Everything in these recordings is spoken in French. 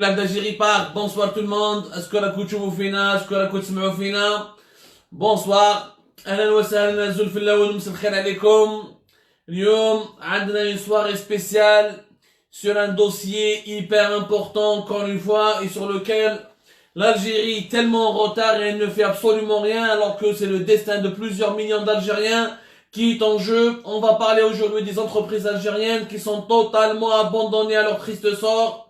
Live d'Algérie Park, bonsoir tout le monde. أشكركم تشوفوا فينا، أشكركم تسمعوا فينا. Bonsoir. أهلا وسهلا نزول في الأول مساء الخير عليكم. اليوم عندنا une soirée spéciale sur un dossier hyper important encore une fois et sur lequel l'Algérie est tellement en retard et elle ne fait absolument rien alors que c'est le destin de plusieurs millions d'Algériens qui est en jeu. On va parler aujourd'hui des entreprises algériennes qui sont totalement abandonnées à leur triste sort.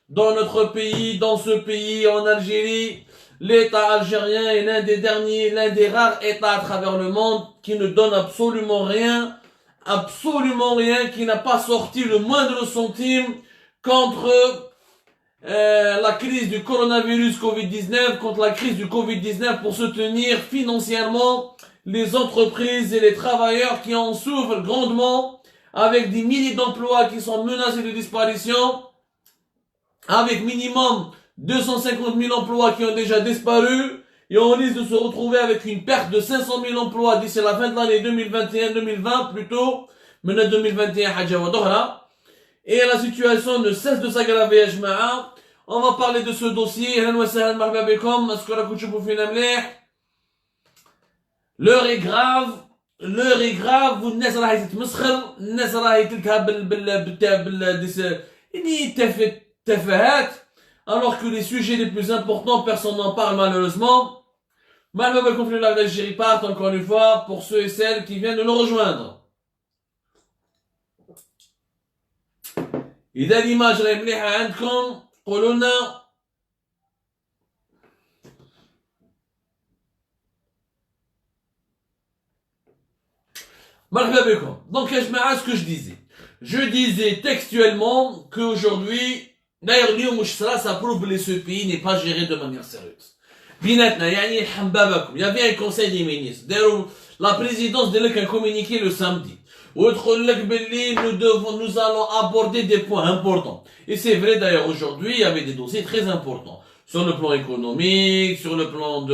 Dans notre pays, dans ce pays, en Algérie, l'État algérien est l'un des derniers, l'un des rares États à travers le monde qui ne donne absolument rien, qui n'a pas sorti le moindre centime contre la crise du coronavirus Covid-19, contre la crise du Covid-19 pour soutenir financièrement les entreprises et les travailleurs qui en souffrent grandement avec des milliers d'emplois qui sont menacés de disparition. Avec minimum 250 000 emplois qui ont déjà disparu, et on risque de se retrouver avec une perte de 500 000 emplois d'ici la fin de l'année 2021-2020 plutôt, mais 2021 حاجة وضحرة. Et la situation ne cesse de s'aggraver يا جماعة. On va parler de ce dossier. أهلا وسهلا مرحبا بكم. أشكركم تشوفوا فينا مليح. L'heure est grave, والناس راهي تتمسخر، الناس راهي تلكها alors que les sujets les plus importants, personne n'en parle malheureusement. Malheureusement, le conflit de l'Algérie part encore une fois pour ceux et celles qui viennent de nous rejoindre. إذا l'image راهي مليحة عندكم قولوا لنا. مرحبا بكم. Donc يا جماعة, ce que je disais textuellement qu'aujourd'hui, d'ailleurs اليوم واش صرا, ça prouve que ce pays n'est pas géré de manière sérieuse. بيناتنا يعني الحنبه بكم. Il y avait un conseil des ministres. داروا la présidence دار لك un communiqué le samedi. ويدخل لك باللي nous allons aborder des points importants. Et c'est vrai d'ailleurs aujourd'hui, il y avait des dossiers très importants. Sur le plan économique, sur le plan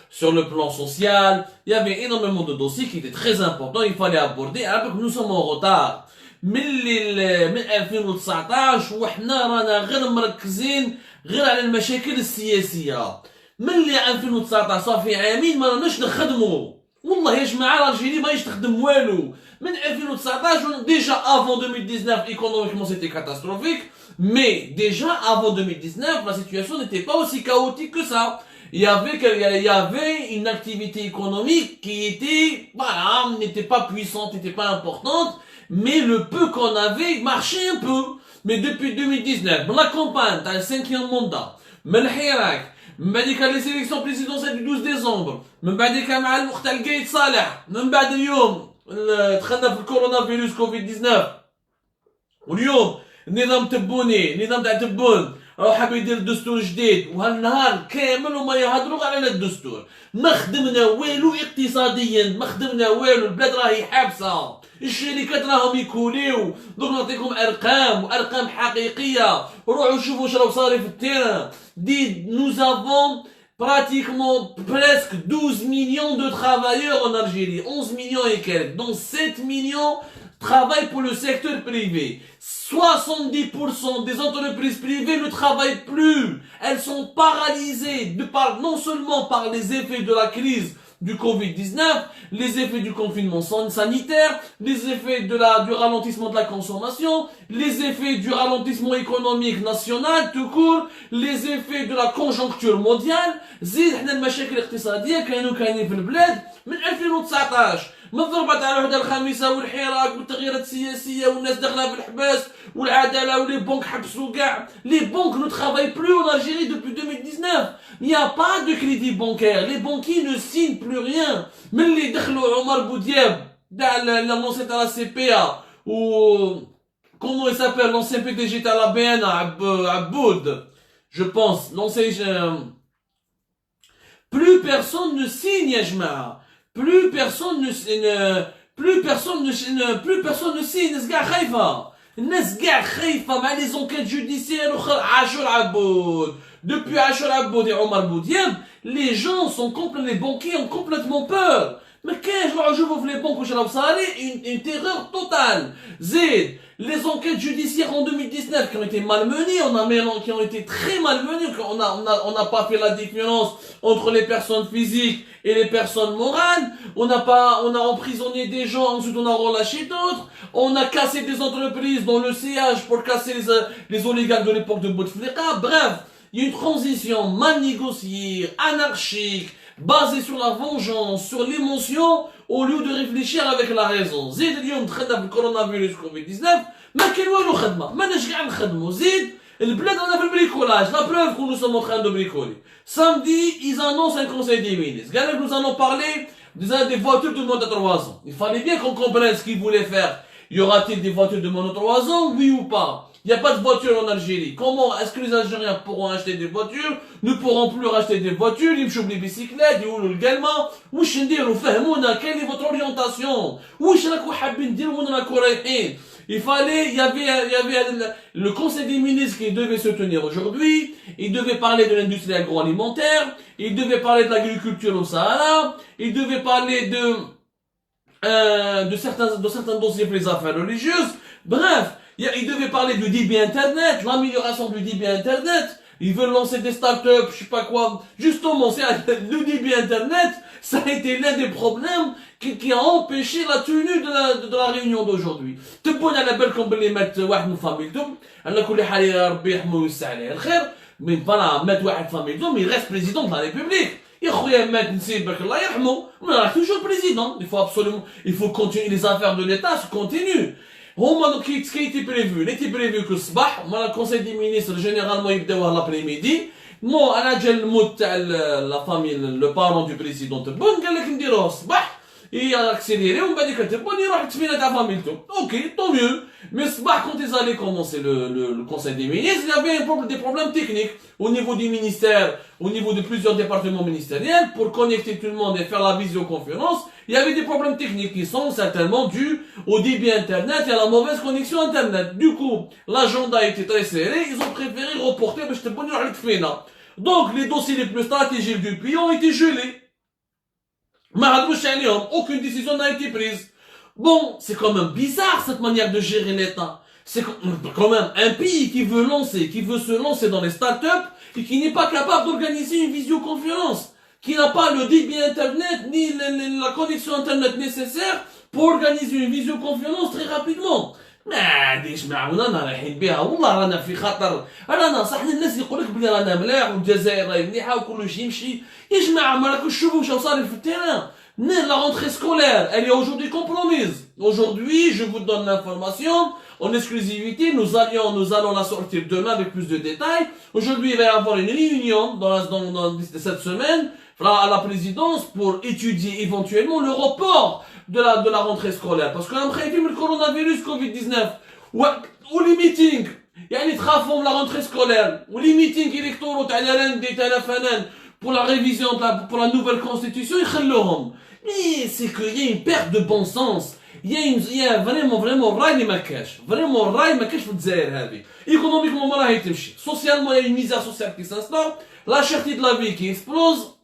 sur le plan social, il y avait énormément de dossiers qui étaient très importants, il fallait aborder. Alors que nous sommes en retard. من 2019 وحنا رانا غير مركزين غير على المشاكل السياسية. من 2019 صافي عامين ما راناش نخدموا. والله يا جماعة الجيري ما يخدم والو. من 2019 déjà avant 2019 économiquement c'était catastrophique. Mais déjà, avant 2019, la situation n'était pas aussi chaotique que ça. Il y avait une activité économique qui était, voilà, n'était pas puissante, n'était pas importante, mais le peu qu'on avait marchait un peu. Mais depuis 2019, la campagne, t'as le 5e mandat, Melhirak, les élections présidentielles du 12 décembre, مع الوقت القايد صالح, من بعد اليوم دخلنا في الكورونا كوفيد-19 واليوم نظام تبوني، نظام تاع تبون راهو حاب يدير دستور جديد وهالنهار كامل وما يهضروا على الدستور. ما خدمنا والو اقتصاديا، ما خدمنا والو، البلاد راهي حابسه، الشركات راهم يكوليو. دوك نعطيكم ارقام حقيقيه، روحوا شوفوا واش راهو صاري في التيران. nous avons pratiquement presque 12 millions de travailleurs en Algérie, 11 millions et quelques, dont 7 millions travaillent pour le secteur privé. 70% des entreprises privées ne travaillent plus. Elles sont paralysées non seulement par les effets de la crise du Covid-19, les effets du confinement sanitaire, les effets du ralentissement de la consommation, les effets du ralentissement économique national tout court, les effets de la conjoncture mondiale. زيد حنا المشاكل الاقتصادية كانوا كاينين في البلاد من 2019. من ضربت على الوحدة الخامسة والحراك والتغييرات السياسية والناس داخلة في الحباس والعدالة ولي بنك حبسوا كاع. Les banques ne travaillent plus en Algérie depuis 2019. Il n'y a pas de crédit bancaire. Les banquiers ne signent plus rien. من اللي دخلوا عمر بودياب تاع l'ancien à la CPA ou comment il s'appelle l'ancien PDG à la BNA Aboud, je pense, l'ancien plus personne ne signe يا جماعة. Plus personne ne signe. الناس كاع خايفة. الناس كاع خايفة مع les enquêtes judiciaires عاشور عبود. Depuis عاشور عبود et Omar Boudiab, les gens les banquiers ont complètement peur. ما كاينش روحوا شوفوا في لي بنك واش راهو صاري une terreur totale. زيد les enquêtes judiciaires en 2019 qui ont été malmenées, qui ont été très malmenées, on n'a pas fait la différence entre les personnes physiques et les personnes morales, on a emprisonné des gens, ensuite on a relâché d'autres, on a cassé des entreprises dont le CH pour casser les oligarques de l'époque de Bouteflika. Bref, il y a une transition mal négociée, anarchique, basée sur la vengeance, sur l'émotion, au lieu de réfléchir avec la raison. زيد اليوم دخلنا في الكورونا فيروس كوفيد 19 ما كاين والو خدمه ماناش كاع نخدموا. زيد البلاد رانا في البريكولاج. La preuve que nous sommes en train de bricoler. Samedi, ils annoncent un conseil des ministres. Regardez, nous allons parler des voitures de moins de 3 ans. Il fallait bien qu'on comprenne ce qu'ils voulaient faire. Y aura-t-il des voitures de moins de 3 ans, oui ou pas? Il n'y a pas de voiture en Algérie. Comment est-ce que les Algériens pourront acheter des voitures, ne pourront plus racheter des voitures, ils me les bicyclettes, ils roulent également. Wesh نديرو فهمونا quelle est votre orientation? Wesh راكو حابين ديروا وين راكو رايحين? Il fallait, il y avait le conseil des ministres qui devait se tenir aujourd'hui, il devait parler de l'industrie agroalimentaire, il devait parler de l'agriculture au Sahara, il devait parler de certains dossiers pour les affaires religieuses. Bref, il devait parler du débit internet, l'amélioration du débit internet. Ils veulent lancer des startups, je sais pas quoi. Justement, c'est le débit internet, ça a été l'un des problèmes qui a empêché la tenue de la réunion d'aujourd'hui. تبون على بالكم باللي مات واحد من فاميلتهم، على كل حال يا ربي يرحمه ويوسع عليه الخير، mais voilà مات واحد فاميلتهم، il reste président de la République. يا خويا مات نسيبك الله يرحمه، mais il reste toujours président. Il faut continuer, les affaires de l'État se continuent. هما ce qui a été prévu, il était prévu que الصباح le conseil des ministres généralement يبداوها l'après-midi. مو انا جا الموت تاع لا فامي لو بارون دو بريزيدون تبون قال لك نديروها الصباح accéléré, on va dire que c'est bon, il y aura ok, tant mieux. Mais quand ils allaient commencer le conseil des ministres, il y avait des problèmes techniques au niveau du ministère, au niveau de plusieurs départements ministériels, pour connecter tout le monde et faire la visioconférence. Il y avait des problèmes techniques qui sont certainement dus au débit internet et à la mauvaise connexion internet. Du coup, l'agenda était très serré, ils ont préféré reporter, donc les dossiers les plus stratégiques du pays ont été gelés. Aucune décision n'a été prise. Bon, c'est quand même bizarre cette manière de gérer l'État. C'est quand même un pays qui veut se lancer dans les startups et qui n'est pas capable d'organiser une visioconférence, qui n'a pas le débit internet ni la connexion internet nécessaire pour organiser une visioconférence très rapidement. معليش معاونا رايحين بها والله رانا في خطر. رانا صح الناس يقول لك بلي رانا ملاح والجزائر راهي مليحه وكل شيء يمشي. يا جماعه ما راكوش تشوفوا واش صار في التيران. La rentrée scolaire, elle est aujourd'hui compromise. Aujourd'hui, je vous donne l'information en exclusivité. Nous allons la sortir demain avec plus de détails. Aujourd'hui, il va y avoir une réunion dans cette semaine à la présidence pour étudier éventuellement le report de la rentrée scolaire. Parce qu'on a prévu le coronavirus Covid-19 ou les meetings. يعني تخافوا la rentrée scolaire ou les meetings électoraux تاع الرندي تاع الفنان pour la révision pour la nouvelle constitution يخلوهم. Mais c'est qu'il y a une perte de bon sens. Il y a vraiment راي ما كاش. Vraiment راي ما كاش في الجزائر هذه. Économiquement ما راهي تمشي. Socialement il y a une misère sociale qui s'instaure. La cherté de la vie qui explose.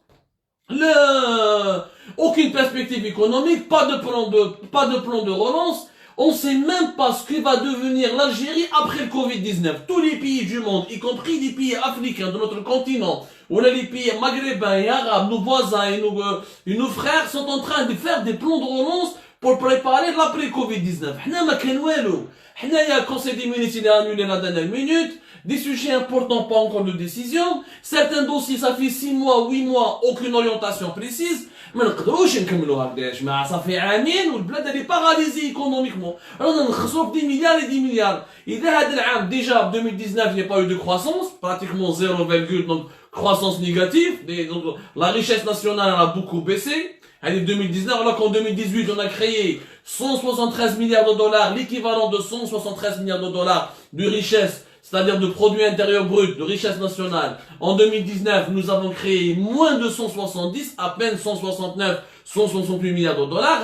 Aucune perspective économique, pas de plan de relance. On sait même pas ce que va devenir l'Algérie après le Covid-19. Tous les pays du monde, y compris les pays africains de notre continent, ou là les pays maghrébins et arabes, nos voisins et nos frères sont en train de faire des plans de relance pour préparer l'après-Covid-19. Il y a le conseil des ministres qui a annulé la dernière minute. Des sujets importants, pas encore de décision. Certains dossiers, ça fait 6 mois, 8 mois, aucune orientation précise. ما نقدروش نكملوا هكذا يا جماعه صافي عامين والبلاد اللي باراليزي ايكونوميكمون رانا نخسروا في 10 مليار et 10 milliards. اذا هذا العام déjà 2019 il n'y a pas eu de croissance, pratiquement 0, donc croissance négative. Donc la richesse nationale a beaucoup baissé. En 2019, alors qu'en 2018 on a créé 173 milliards de dollars, l'équivalent de 173 milliards de dollars de richesse, c'est-à-dire de produit intérieur brut, de richesse nationale. En 2019, nous avons créé moins de 170, à peine 169, 168 milliards de dollars.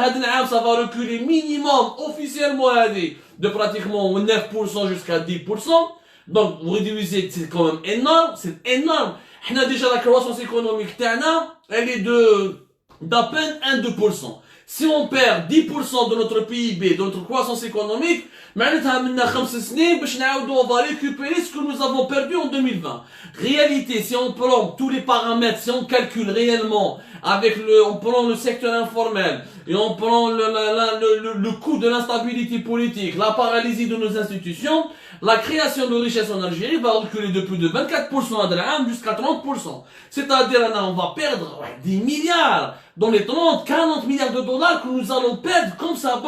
Ça va reculer minimum, officiellement, de pratiquement 9% jusqu'à 10%. Donc, vous réduisez, c'est quand même énorme, c'est énorme. On a déjà la croissance économique, elle est de d'à peine 1-2%. Si on perd 10% de notre PIB, de notre croissance économique, معناتها منا 5 سنين باش نعاودو on va récupérer ce que nous avons perdu en 2020. Réalité, si on prend tous les paramètres, si on calcule réellement on prend le secteur informel et on prend le coût de l'instabilité politique, la paralysie de nos institutions, la création de richesse en Algérie va reculer de plus de 24% à Draham jusqu'à 30%. C'est-à-dire, on va perdre des milliards, dans les 30-40 milliards de dollars que nous allons perdre comme ça.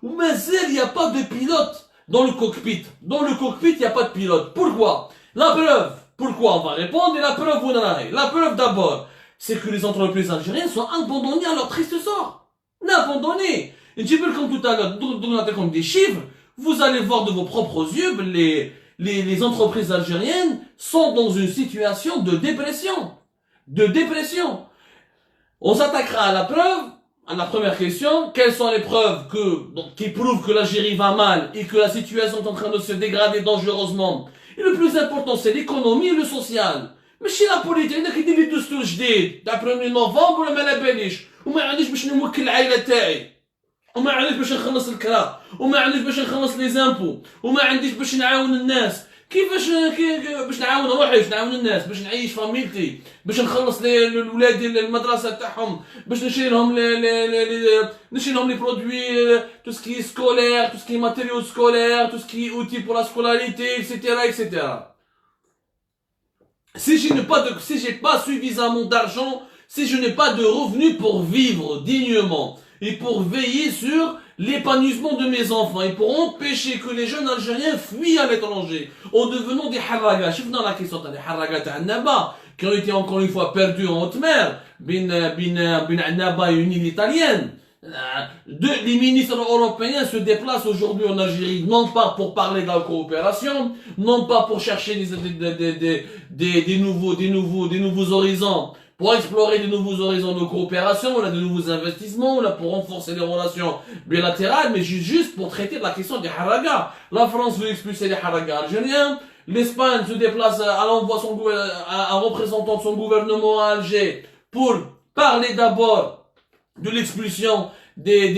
Mais il n'y a pas de pilote dans le cockpit. Dans le cockpit, il n'y a pas de pilote. Pourquoi? La preuve. Pourquoi? On va répondre et la preuve, vous n'avez. La preuve d'abord, c'est que les entreprises algériennes sont abandonnées à leur triste sort. Abandonnées. Un petit peu comme tout à l'heure, comme des chiffres, vous allez voir de vos propres yeux, les entreprises algériennes sont dans une situation de dépression. De dépression. On s'attaquera à la preuve, à la première question. Quelles sont les preuves qui prouvent que l'Algérie va mal et que la situation est en train de se dégrader dangereusement? Et le plus important, c'est l'économie et le social. Mais chez la politique, il y a des دستور جديد تاع 1er نوفمبر ولا ما على باليش وما عنديش باش نوكل العائله تاعي وما عنديش باش نخلص الكرا وما عنديش باش نخلص لي زامبو وما عنديش باش نعاون الناس كيفاش باش نعاون روحي باش نعاون الناس باش نعيش فاميلتي باش نخلص لولادي المدرسه تاعهم باش نشري لهم لي برودوي tout ce qui est scolaire, tout ce qui est matériaux scolaires, tout ce qui est outils pour la scolarité, etc. Si j'ai pas suffisamment d'argent, si je n'ai pas de revenus pour vivre dignement et pour veiller sur l'épanouissement de mes enfants et pour empêcher que les jeunes Algériens fuient à l'étranger en devenant des harragas. Je suis dans la question des harragas d'Annaba qui ont été encore une fois perdus en haute mer, bin Annaba et une île italienne. Les ministres européens se déplacent aujourd'hui en Algérie, non pas pour parler de la coopération, non pas pour chercher des nouveaux horizons, pour explorer de nouveaux horizons de coopération, on a de nouveaux investissements, on a pour renforcer les relations bilatérales, mais juste pour traiter de la question des haragas. La France veut expulser les haragas algériens, l'Espagne se déplace, elle envoie un représentant de son gouvernement à Alger pour parler d'abord de l'expulsion des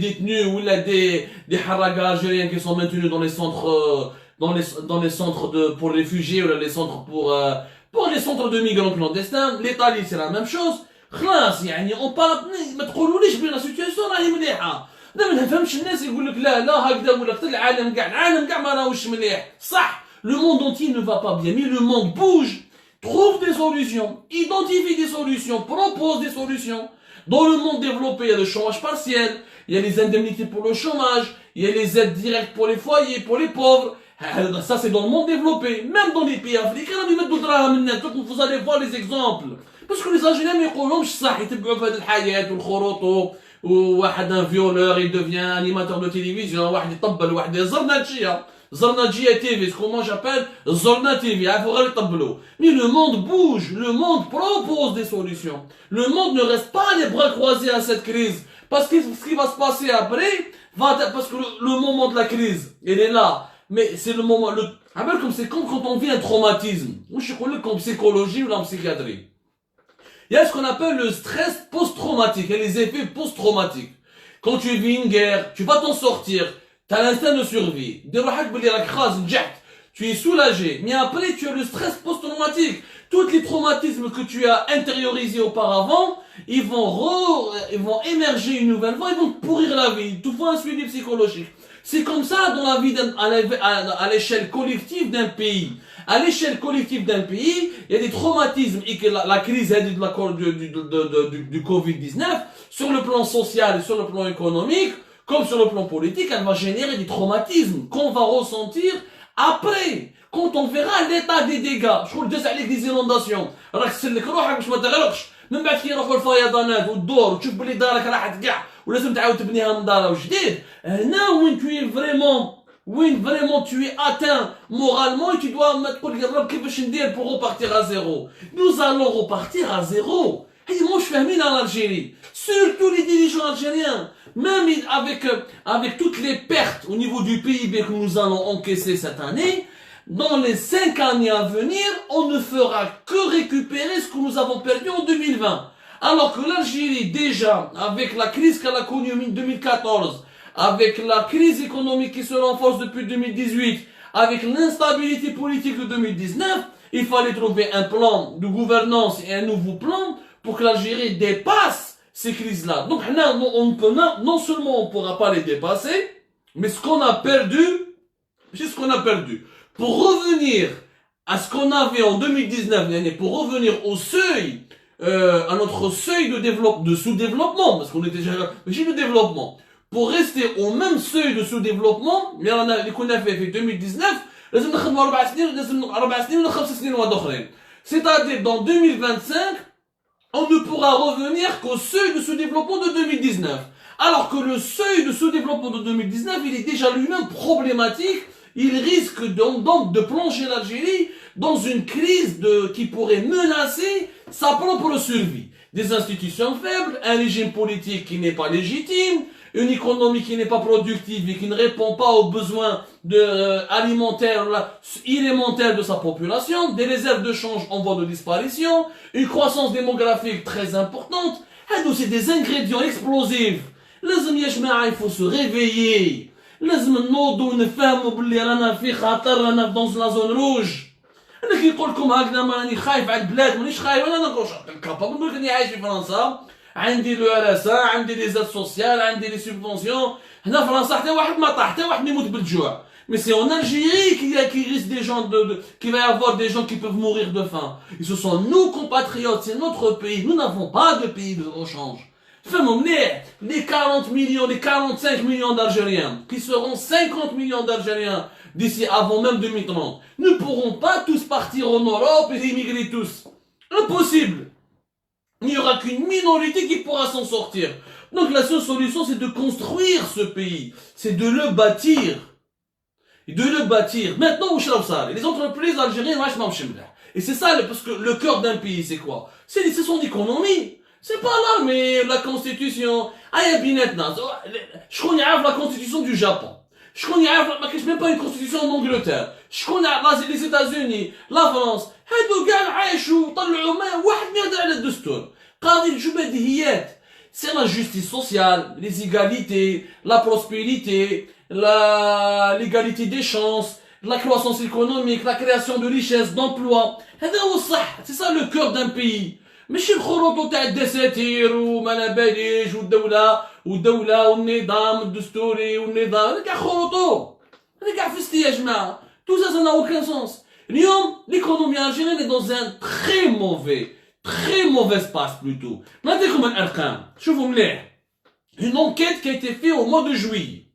détenus ou là des haragas algériens qui sont maintenus dans les centres dans les centres pour réfugiés ou là les centres pour les centres de migrants clandestins. L'Italie c'est la même chose. خلاص يعني on parle ما تقولوليش بلي لا سيتوياسيون راهي مليحه. انا ما نفهمش الناس يقول لك لا هكذا ولا حتى العالم كاع ما راهوش مليح. صح, le monde entier ne va pas bien mais le monde bouge, trouve des solutions, identifie des solutions, propose des solutions. Dans le monde développé, il y a le chômage partiel, il y a les indemnités pour le chômage, il y a les aides directes pour les foyers, pour les pauvres. Ça, c'est dans le monde développé. Même dans les pays africains, vous allez voir les exemples. Parce que les Algériens, ils disent ça, ils تبعوا في هذه الحياة والخروط وواحد un violeur, il devient animateur de télévision, واحد يطبل واحد Zornadjia TV, ce que moi j'appelle Zorna TV, mais le monde bouge, le monde propose des solutions. Le monde ne reste pas les bras croisés à cette crise. Parce que ce qui va se passer après, parce que le moment de la crise, il est là. Mais c'est le moment, c'est comme quand on vit un traumatisme. Ou je connais comme psychologie ou en psychiatrie. Il y a ce qu'on appelle le stress post-traumatique et les effets post-traumatiques. Quand tu vis une guerre, tu vas t'en sortir. T'as l'instinct de survie. Tu es soulagé. Mais après, tu as le stress post-traumatique. Tous les traumatismes que tu as intériorisés auparavant, ils vont émerger une nouvelle fois, ils vont te pourrir la vie. Il te faut un suivi psychologique. C'est comme ça dans la vie à l'échelle collective d'un pays. À l'échelle collective d'un pays, il y a des traumatismes et que la crise du Covid-19, sur le plan social et sur le plan économique, comme sur le plan politique, elle va générer des traumatismes qu'on va ressentir après, quand on verra l'état des dégâts. Je crois que avec des inondations. راك تسلك روحك باش ما تغرقش. من بعد كي يروحوا الفيضانات والدور وتشوف بلي دارك راحت كاع ولازم تعاود تبنيها من دار وجديد. هنا وين vraiment tu es atteint moralement et tu dois ما تقول لي رب كيفاش ندير pour repartir à zéro. Nous allons repartir à zéro. هي مش فاهمين en Algérie. Surtout les dirigeants algériens. Même avec toutes les pertes au niveau du PIB que nous allons encaisser cette année, dans les 5 années à venir, on ne fera que récupérer ce que nous avons perdu en 2020. Alors que l'Algérie, déjà, avec la crise qu'elle a connue en 2014, avec la crise économique qui se renforce depuis 2018, avec l'instabilité politique de 2019, il fallait trouver un plan de gouvernance et un nouveau plan pour que l'Algérie dépasse ces crises-là. Donc, non seulement on ne pourra pas les dépasser, mais ce qu'on a perdu, c'est ce qu'on a perdu. Pour revenir à ce qu'on avait en 2019, pour revenir au seuil, à notre seuil de sous-développement, parce qu'on était déjà de développement, pour rester au même seuil de sous-développement, اللي كنا فيه في 2019 لازم نخدموا 4 سنين لازم 4 سنين ولا 5 سنين واحد اخرين. C'est-à-dire dans 2025, on ne pourra revenir qu'au seuil de sous-développement de 2019. Alors que le seuil de sous-développement de 2019, il est déjà lui-même problématique. Il risque donc de plonger l'Algérie dans une crise qui pourrait menacer sa propre survie. Des institutions faibles, un régime politique qui n'est pas légitime, une économie qui n'est pas productive et qui ne répond pas aux besoins alimentaires élémentaires de sa population, des réserves de change en voie de disparition, une croissance démographique très importante. C'est des ingrédients explosifs. Il faut se réveiller. لازم نوضوا ونفهموا باللي رانا في خطر، رانا dans la zone rouge. انا كي نقول لكم هكذا ما راني خايف على البلاد، مانيش خايف، انا نقولش كابابل نقول راني عايش في فرنسا، عندي لو ار اس عندي لي زاد سوسيال، عندي لي سوبفونسيون. هنا في فرنسا حتى واحد ما طاح، حتى واحد ما يموت بالجوع. Mais c'est en Algérie qui risque des gens qu'il va y avoir des gens qui peuvent mourir de faim. Et ce sont nos compatriotes, c'est notre pays. Nous n'avons pas de pays de rechange. Les 40 millions, les 45 millions d'Algériens, qui seront 50 millions d'Algériens d'ici avant même 2030, ne pourront pas tous partir en Europe et immigrer tous. Impossible. Il n'y aura qu'une minorité qui pourra s'en sortir. Donc la seule solution, c'est de construire ce pays. C'est de le bâtir. De le bâtir. Maintenant, les entreprises algériennes, et c'est ça, parce que le cœur d'un pays, c'est quoi? C'est son économie. C'est pas l'armée, la constitution. Je connais la constitution du Japon. Je connais même pas une constitution en Angleterre. Je connais les États-Unis, la France. C'est la justice sociale, les égalités, la prospérité, l'égalité des chances, la croissance économique, la création de richesses, d'emplois. C'est ça le cœur d'un pays. ماشي الخروط تاع الدساتير ومنابليج والدولة والنظام الدستوري والنظام هذا كاع خروطو هذا كاع فستي يا جماعة. Tout ça n'a aucun sens. اليوم l'économie algérienne est dans un très mauvais espace plutôt. نعطيكم الأرقام شوفوا مليح. Une enquête qui a été faite au mois de juillet.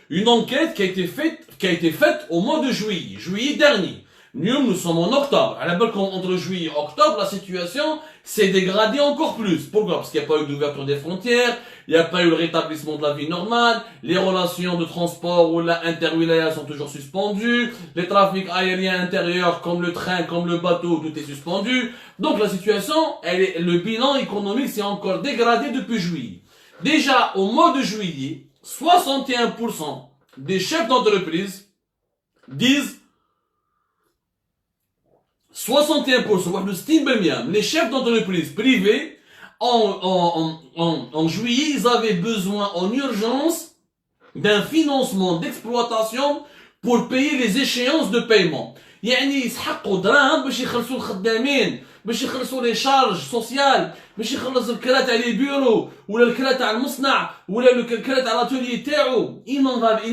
Une enquête qui a été faite au mois de juillet dernier. Nous sommes en octobre. À la base, entre juillet et octobre, la situation s'est dégradée encore plus. Pourquoi? Parce qu'il n'y a pas eu d'ouverture des frontières, il n'y a pas eu le rétablissement de la vie normale, les relations de transport ou interwilaya sont toujours suspendues, les trafics aériens intérieurs comme le train, comme le bateau, tout est suspendu. Donc la situation, le bilan économique s'est encore dégradé depuis juillet. Déjà, au mois de juillet, 61% des chefs d'entreprise disent 61%, les chefs d'entreprise privés, en juillet, ils avaient besoin en urgence d'un financement d'exploitation pour payer les échéances de paiement. يعني يسحقوا دراهم باش يخلصوا الخدامين، باش يخلصوا لي شارج سوسيال، باش يخلص الكرا تاع لي بيرو ولا الكرا تاع المصنع ولا الكرا تاع l'atelier تاعو. Ils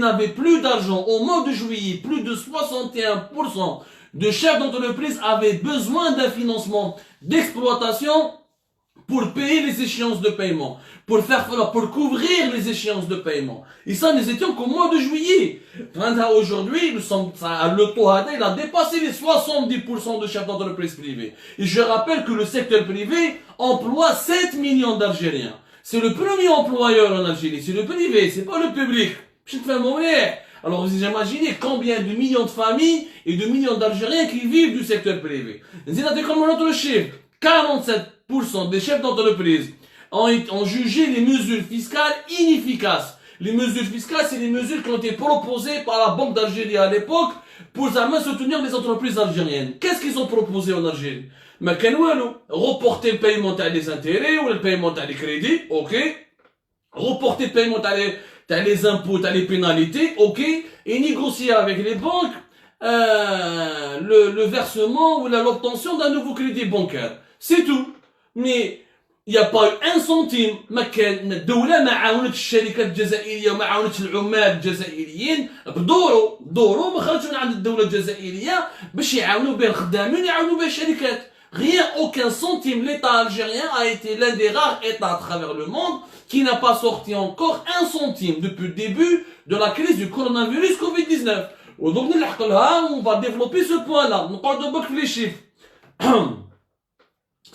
n'avaient plus d'argent. Au mois de juillet, plus de 61% de chefs d'entreprise avaient besoin d'un financement d'exploitation pour payer les échéances de paiement, pour couvrir les échéances de paiement. Et ça, nous étions qu'au mois de juillet. Aujourd'hui, le taux il a dépassé les 70% de chefs d'entreprise privés. Et je rappelle que le secteur privé emploie 7 millions d'Algériens. C'est le premier employeur en Algérie. C'est le privé, c'est pas le public. Je te fais mourir. Alors vous imaginez combien de millions de familles et de millions d'Algériens qui vivent du secteur privé. Comme notre chiffre, 47% des chefs d'entreprise ont jugé les mesures fiscales inefficaces. Les mesures fiscales, c'est les mesures qui ont été proposées par la Banque d'Algérie à l'époque pour soutenir les entreprises algériennes. Qu'est-ce qu'ils ont proposé en Algérie? Mais reporter le paiement des intérêts ou le paiement des crédits, ok. Reporter le paiement des impôts, des pénalités, ok. Et négocier avec les banques le versement ou l'obtention d'un nouveau crédit bancaire. C'est tout. Mais il n'y a pas eu un centime. ما كان الدولة ما عاونتش الشركات الجزائرية وما عاونتش العمال الجزائريين بدورو ما خرجش من عند الدولة الجزائرية باش يعاونوا به الخدامين يعاونوا به الشركات. Rien, aucun centime. L'État algérien a été l'un des rares États à travers le monde qui n'a pas sorti encore un centime depuis le début de la crise du coronavirus Covid-19. Donc on va développer ce point-là. On parle de les chiffres.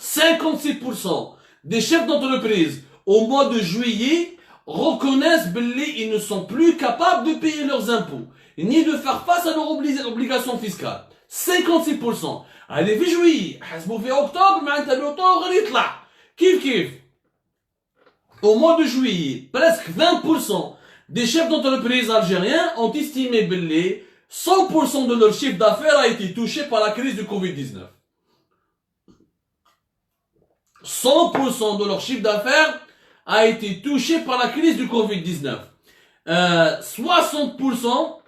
56% des chefs d'entreprise au mois de juillet reconnaissent qu'ils ne sont plus capables de payer leurs impôts ni de faire face à leurs obligations fiscales. 56%. Allez, في juillet, حسبوا في octobre, معناتها l'automne غير يطلع. كيف. Au mois de juillet, presque 20% des chefs d'entreprise algériens ont estimé que 100% de leur chiffre d'affaires a été touché par la crise du Covid-19. 100% de leur chiffre d'affaires a été touché par la crise du Covid-19. 60%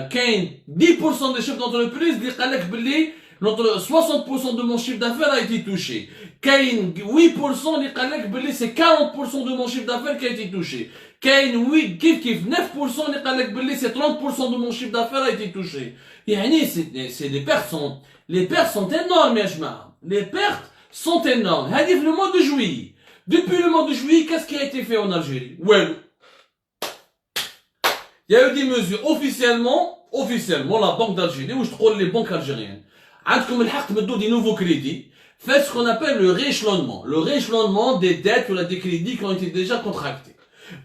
كاين 10% des chefs d'entreprise اللي قال لك باللي 60% de mon chiffre d'affaires a été touché. كاين 8% اللي قال لك باللي c'est 40% de mon chiffre d'affaires qui a été touché. كاين 8 كيف 9% اللي قال لك باللي c'est 30% de mon chiffre d'affaires a été touché. يعني c'est les pertes sont énormes يا جماعه. Les pertes sont énormes. هذه في le mois de juillet. Depuis le mois de juillet, qu'est-ce qui a été fait en Algérie? Ouais. Il y a eu des mesures officiellement la Banque d'Algérie, où je trouve les banques algériennes. عندكم الحق تمدوا des nouveaux crédits. Faites ce qu'on appelle le rééchelonnement. Le rééchelonnement des dettes ou des crédits qui ont été déjà contractés.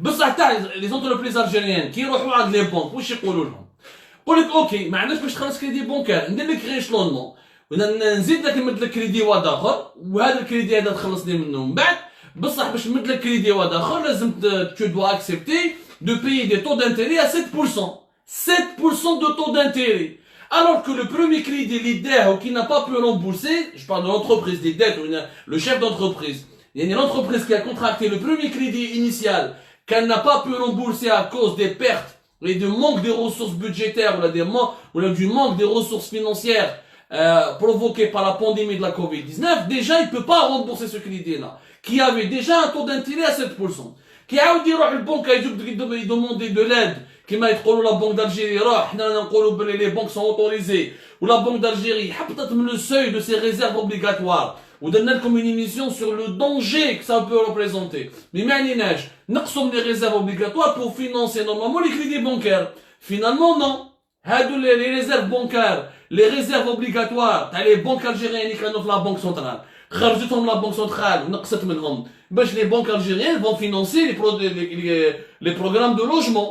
بصح تاع les entreprises algériennes qui يروحوا عند les banques واش يقولوا لهم؟ يقول لك اوكي ما عندناش باش تخلص كريدي بونكار ندير لك ريشلونمون ونزيد لك نمد لك كريدي واحد اخر وهذا الكريدي هذا تخلصني منه من بعد بصح باش نمد لك كريدي واحد اخر لازم tu dois accepter de payer des taux d'intérêt à 7%. 7% de taux d'intérêt. Alors que le premier crédit leader qui n'a pas pu rembourser, je parle de l'entreprise des dettes, le chef d'entreprise, il y a une entreprise qui a contracté le premier crédit initial qu'elle n'a pas pu rembourser à cause des pertes et du manque des ressources budgétaires ou du manque des ressources financières provoquées par la pandémie de la Covid-19, déjà il ne peut pas rembourser ce crédit-là, qui avait déjà un taux d'intérêt à 7%. Qui a dit روح البنك يجي demander de l'aide كما يقولوا la banque d'Algérie راح حنا نقولوا بلي les banques sont autorisées ou la banque d'Algérie حبطت من le seuil de ses réserves obligatoires ودرنا لكم une émission sur le danger que ça peut représenter mais ما عليناش نقسم les réserves obligatoires pour financer normalement les crédits bancaires finalement non هادو les réserves bancaires les réserves obligatoires تاع les banques algériennes اللي كانوا في la banque centrale خرجتهم la banque centrale ونقصت منهم باش les banques algériennes vont financer les programmes de logement.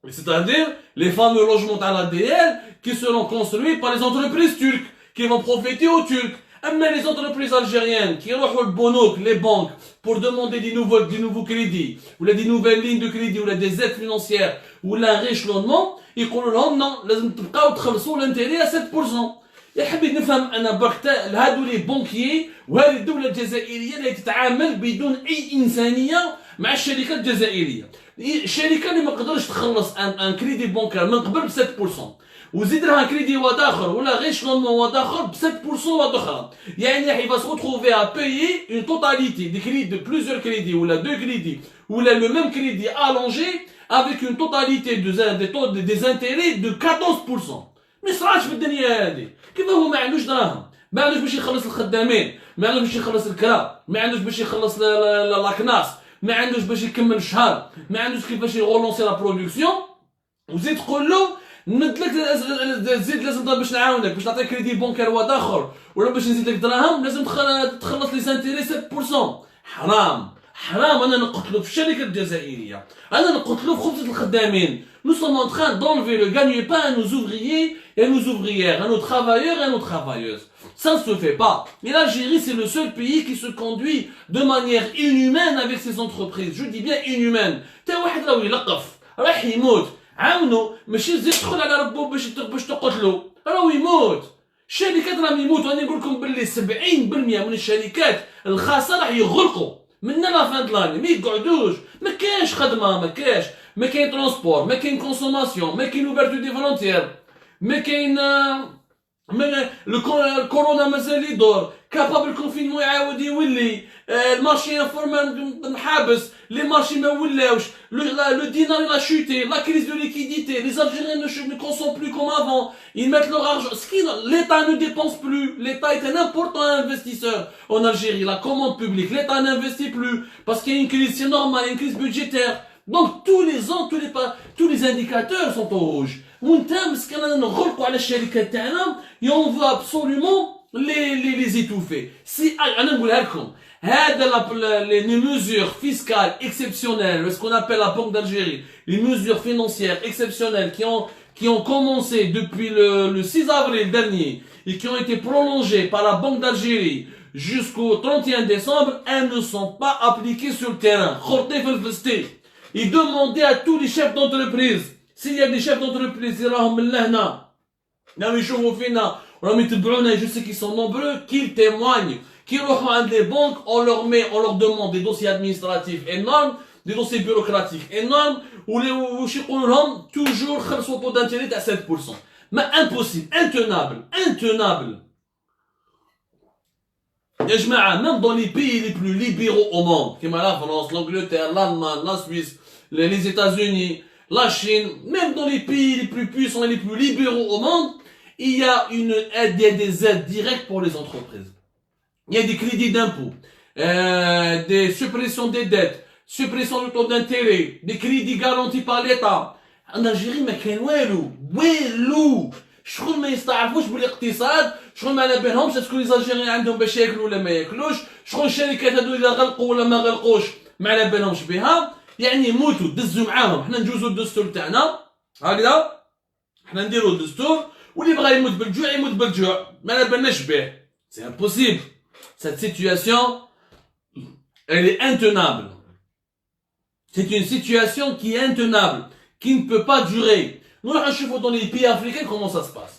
C'est-à-dire les fameux logements à l'ADL qui seront construits par les entreprises turques qui vont profiter aux Turcs. Mais les entreprises algériennes qui ont le bonoc, les banques, pour demander des nouveaux crédits, ou des nouvelles lignes de crédit, ou des aides financières, ou un rééchelonnement, ils disent non, لازم تبقاو تخلصوا l'intérêt à 7%. يا حبيبي نفهم انا برك هادو لي بونكيي وهذه الدوله الجزائريه اللي تتعامل بدون اي انسانيه مع الشركات الجزائريه. الشركه اللي ما قدرش تخلص ان كريدي بونكار من قبل ب 7% وزيد لها كريدي واحد اخر ولا غير شلون واحد اخر ب 7% واحد اخرى يعني il va se retrouver à payer une totalité des crédits de plusieurs crédits ou la deux crédits ou le même crédit allongé avec une totalité des intérêts de 14%. ما يصرعش في الدنيا هذه كيف هو ما عندوش دراهم ما عندوش باش يخلص الخدامين ما عندوش باش يخلص الكرا ما عندوش باش يخلص لاكناس ما عندوش باش يكمل الشهر ما عندوش كيفاش يغولونسي لا برودكسيون وزيد تقول له نمد لك زيد لازم باش نعاونك باش نعطيك كريدي بونكار واحد اخر ولا باش نزيد لك دراهم لازم تخلص لي سانتيري 7% حرام انا نقتلو في الشركه الجزائريه انا نقتلو في خبزه الخدامين. Nous sommes en train d'enlever le gagne-pain à nos ouvriers et à nos ouvrières, à nos travailleurs et à nos travailleuses. Ça ne se fait pas. Et l'Algérie, c'est le seul pays qui se conduit de manière inhumaine avec ses entreprises. Je dis bien inhumaine. T'as واحد لو يلقف راح يموت عاونوا ماشي تزيد تدخل على ربو باش تقتلو راهو يموت. الشركات راهم يموتوا. انا نقول لكم باللي 70% من الشركات الخاصه راح يغلقوا من لا فان دلاني، ما يقعدوش، ما كاينش خدمه، ما كاين ترونسبور، ما كاين كونسوماسيون، ما كاين اوفرتو دي فولونتير، ما كاين الكورونا مازال يدور، كابابل كونفينمون يعاود يولي، المارشي انفورمال محابس، لي مارشي ما ولاوش، le dinar il a chuté, la crise de liquidité, les Algériens ne consomment plus comme avant, ils mettent leur argent, l'État ne dépense plus, l'État est un important investisseur en Algérie, la commande publique, l'État n'investit plus, parce qu'il y a une crise, c'est normal, il y a une crise budgétaire, donc tous les ans, tous les indicateurs sont au rouge. وانت مسكنا نغلقوا على الشركات تاعنا et on veut absolument les étouffer. Si انا نقولها لكم هذا les mesures fiscales exceptionnelles, ce qu'on appelle la Banque d'Algérie, les mesures financières exceptionnelles qui ont commencé depuis le 6 avril dernier et qui ont été prolongées par la Banque d'Algérie jusqu'au 31 décembre, elles ne sont pas appliquées sur le terrain. Ils demandaient à tous les chefs d'entreprise, s'il y a des chefs d'entreprise qui راهم من لهنا راهم يشوفوا فينا وراهم يتبعونا, je sais qu'ils sont nombreux, qu'ils témoignent, qu'ils يروحوا عند les banques, on leur demande des dossiers administratifs énormes, des dossiers bureaucratiques énormes, وش يقولوا لهم toujours خلصوا taux d'intérêt à 7%. Mais impossible, intenable. يا جماعة, même dans les pays les plus libéraux au monde, comme la France, l'Angleterre, l'Allemagne, la Suisse, les États-Unis, la Chine, même dans les pays les plus puissants et les plus libéraux au monde, il y a des aides directes pour les entreprises. Il y a des crédits d'impôt, des suppressions des dettes, suppression du taux d'intérêt, des crédits garantis par l'État. En Algérie, ما كاين والو. شكون ما يستعرفوش بالاقتصاد، شكون ما على بالهمش اسكو لي زالجيريان عندهم باش ياكلوا ولا ما ياكلوش، شكون الشركات هادو اذا غلقوا ولا ما غلقوش ما على بالهمش بها، يعني يموتوا دزوا معاهم. حنا ندوزوا الدستور تاعنا هكذا، حنا نديروا الدستور واللي بغى يموت بالجوع يموت بالجوع، ما على بالناش به. سي امبوسيبل. Cette situation, elle est intenable. C'est une situation qui est intenable, qui ne peut pas durer. Nous, dans les pays africains, comment ça se passe?